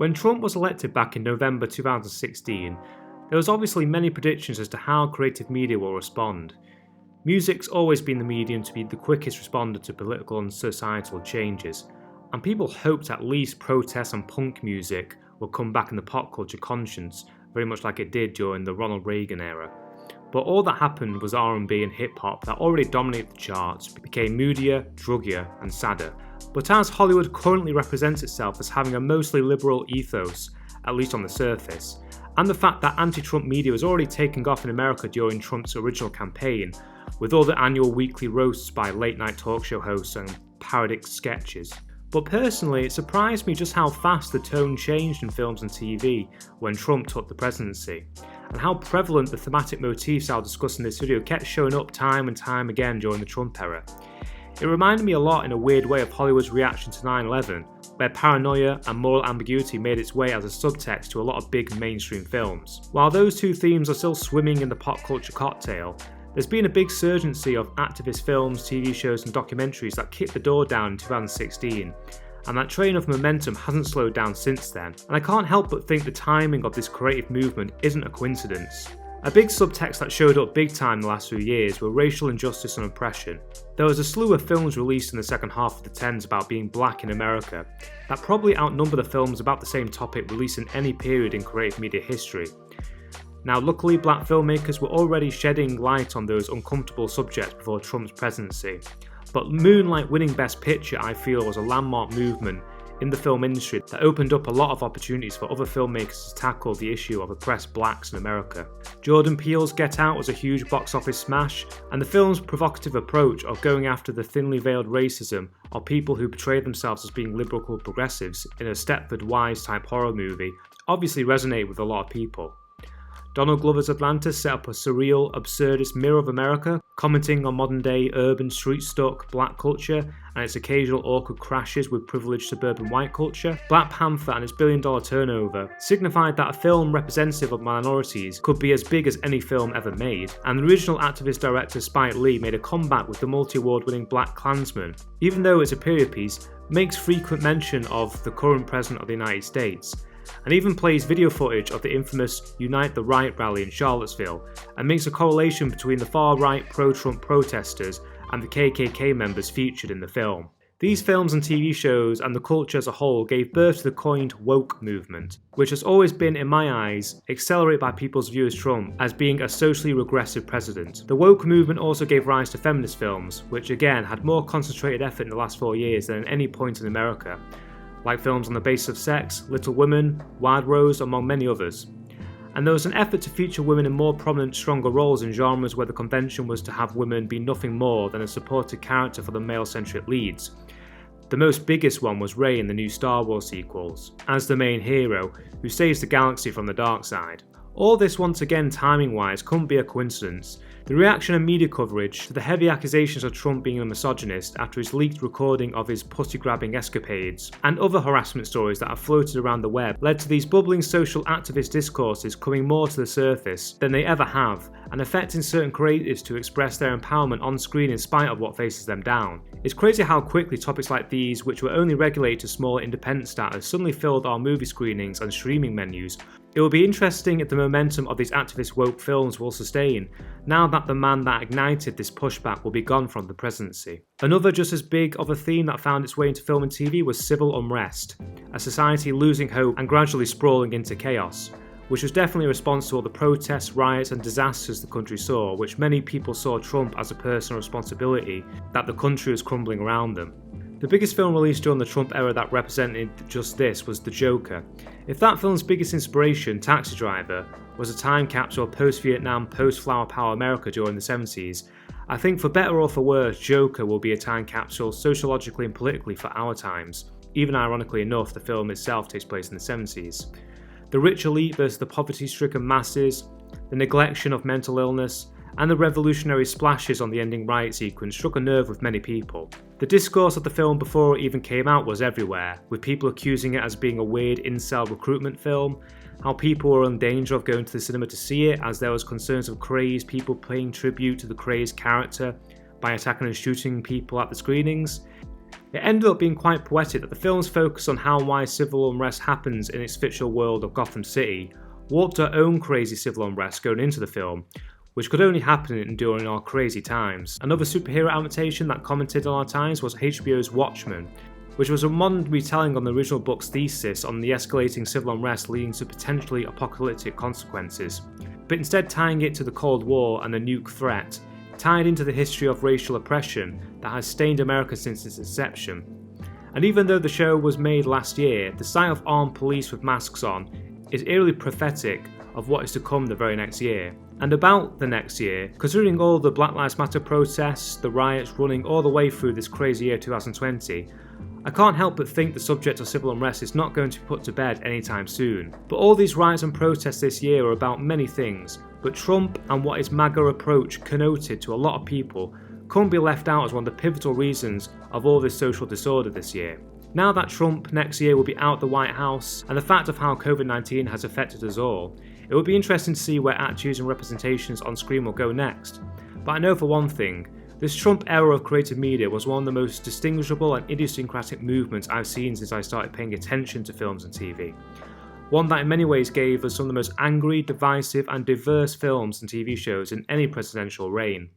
When Trump was elected back in November 2016, there was obviously many predictions as to how creative media will respond. Music's always been the medium to be the quickest responder to political and societal changes, and people hoped at least protest and punk music will come back in the pop culture conscience, very much like it did during the Ronald Reagan era. But all that happened was R&B and hip-hop that already dominated the charts became moodier, druggier and sadder. But as Hollywood currently represents itself as having a mostly liberal ethos, at least on the surface, and the fact that anti-Trump media was already taking off in America during Trump's original campaign, with all the annual weekly roasts by late-night talk show hosts and parodic sketches. But personally, it surprised me just how fast the tone changed in films and TV when Trump took the presidency, and how prevalent the thematic motifs I'll discuss in this video kept showing up time and time again during the Trump era. It reminded me a lot in a weird way of Hollywood's reaction to 9/11, where paranoia and moral ambiguity made its way as a subtext to a lot of big mainstream films. While those two themes are still swimming in the pop culture cocktail, there's been a big surgency of activist films, TV shows and documentaries that kicked the door down in 2016, and that train of momentum hasn't slowed down since then, and I can't help but think the timing of this creative movement isn't a coincidence. A big subtext that showed up big time in the last few years were racial injustice and oppression. There was a slew of films released in the second half of the 10s about being black in America that probably outnumber the films about the same topic released in any period in creative media history. Now luckily black filmmakers were already shedding light on those uncomfortable subjects before Trump's presidency, but Moonlight winning Best Picture I feel was a landmark movement in the film industry that opened up a lot of opportunities for other filmmakers to tackle the issue of oppressed blacks in America. Jordan Peele's Get Out was a huge box office smash, and the film's provocative approach of going after the thinly veiled racism of people who portray themselves as being liberal progressives in a Stepford Wives type horror movie obviously resonated with a lot of people. Donald Glover's Atlanta set up a surreal, absurdist mirror of America, commenting on modern-day urban street-stuck black culture and its occasional awkward crashes with privileged suburban white culture. Black Panther and its billion-dollar turnover signified that a film representative of minorities could be as big as any film ever made, and the original activist director Spike Lee made a comeback with the multi-award-winning Black Klansman, even though it's a period piece, makes frequent mention of the current president of the United States, and even plays video footage of the infamous Unite the Right rally in Charlottesville, and makes a correlation between the far-right pro-Trump protesters and the KKK members featured in the film. These films and TV shows and the culture as a whole gave birth to the coined woke movement, which has always been, in my eyes, accelerated by people's view of Trump as being a socially regressive president. The woke movement also gave rise to feminist films, which again had more concentrated effort in the last 4 years than at any point in America, like films on the basis of sex, Little Women, Wild Rose, among many others. And there was an effort to feature women in more prominent, stronger roles in genres where the convention was to have women be nothing more than a supportive character for the male-centric leads. The most biggest one was Rey in the new Star Wars sequels, as the main hero, who saves the galaxy from the dark side. All this, once again timing-wise, couldn't be a coincidence. The reaction and media coverage to the heavy accusations of Trump being a misogynist after his leaked recording of his pussy-grabbing escapades, and other harassment stories that have floated around the web, led to these bubbling social activist discourses coming more to the surface than they ever have, and affecting certain creatives to express their empowerment on screen in spite of what faces them down. It's crazy how quickly topics like these, which were only regulated to smaller independent status, suddenly filled our movie screenings and streaming menus. It will be interesting if the momentum of these activist woke films will sustain, now that the man that ignited this pushback will be gone from the presidency. Another just as big of a theme that found its way into film and TV was civil unrest, a society losing hope and gradually sprawling into chaos, which was definitely a response to all the protests, riots and disasters the country saw, which many people saw Trump as a personal responsibility that the country was crumbling around them. The biggest film released during the Trump era that represented just this was The Joker. If that film's biggest inspiration, Taxi Driver, was a time capsule of post-Vietnam, post-Flower Power America during the 70s, I think for better or for worse, Joker will be a time capsule sociologically and politically for our times. Even ironically enough, the film itself takes place in the 70s. The rich elite versus the poverty-stricken masses, the neglection of mental illness, and the revolutionary splashes on the ending riot sequence struck a nerve with many people. The discourse of the film before it even came out was everywhere, with people accusing it as being a weird incel recruitment film, how people were in danger of going to the cinema to see it as there was concerns of crazed people paying tribute to the crazed character by attacking and shooting people at the screenings. It ended up being quite poetic that the film's focus on how and why civil unrest happens in its fictional world of Gotham City warped our own crazy civil unrest going into the film, which could only happen during our crazy times. Another superhero adaptation that commented on our times was HBO's Watchman, which was a modern retelling on the original book's thesis on the escalating civil unrest leading to potentially apocalyptic consequences, but instead tying it to the Cold War and the nuke threat, tied into the history of racial oppression that has stained America since its inception. And even though the show was made last year, the sight of armed police with masks on is eerily prophetic of what is to come the very next year. And about the next year, considering all the Black Lives Matter protests, the riots running all the way through this crazy year 2020, I can't help but think the subject of civil unrest is not going to be put to bed anytime soon. But all these riots and protests this year are about many things, but Trump and what his MAGA approach connoted to a lot of people can't be left out as one of the pivotal reasons of all this social disorder this year. Now that Trump next year will be out the White House, and the fact of how COVID-19 has affected us all, it will be interesting to see where attitudes and representations on screen will go next. But I know for one thing, this Trump era of creative media was one of the most distinguishable and idiosyncratic movements I've seen since I started paying attention to films and TV. One that in many ways gave us some of the most angry, divisive and diverse films and TV shows in any presidential reign.